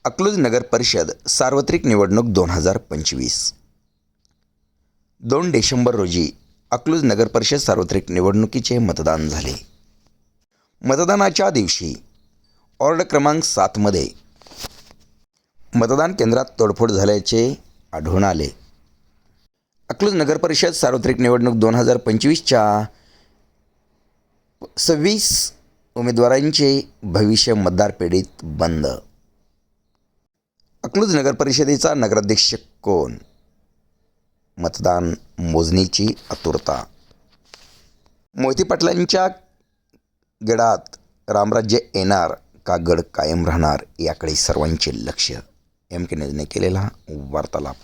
अकलूज नगर परिषद सार्वत्रिक निवडणूक 2025 2 डिसेंबर रोजी अकलूज नगर परिषद सार्वत्रिक निवडणुकीचे मतदान झाले. मतदानाच्या दिवशी वॉर्ड क्रमांक 7मध्ये मतदान केंद्रात तोडफोड झाल्याचे आढळून आले. अकलूज नगर परिषद सार्वत्रिक निवडणूक 2025च्या 26 उमेदवारांचे भविष्य मतदार पेढीत बंद. अकलूज नगर परिषदेचा नगराध्यक्ष कोण? मतदान मोजणीची आतुरता. मोहिते पाटलांच्या गडात रामराज्य येणार का गड कायम राहणार याकडे सर्वांचे लक्ष. MK न्यूजने केलेला वार्तालाप.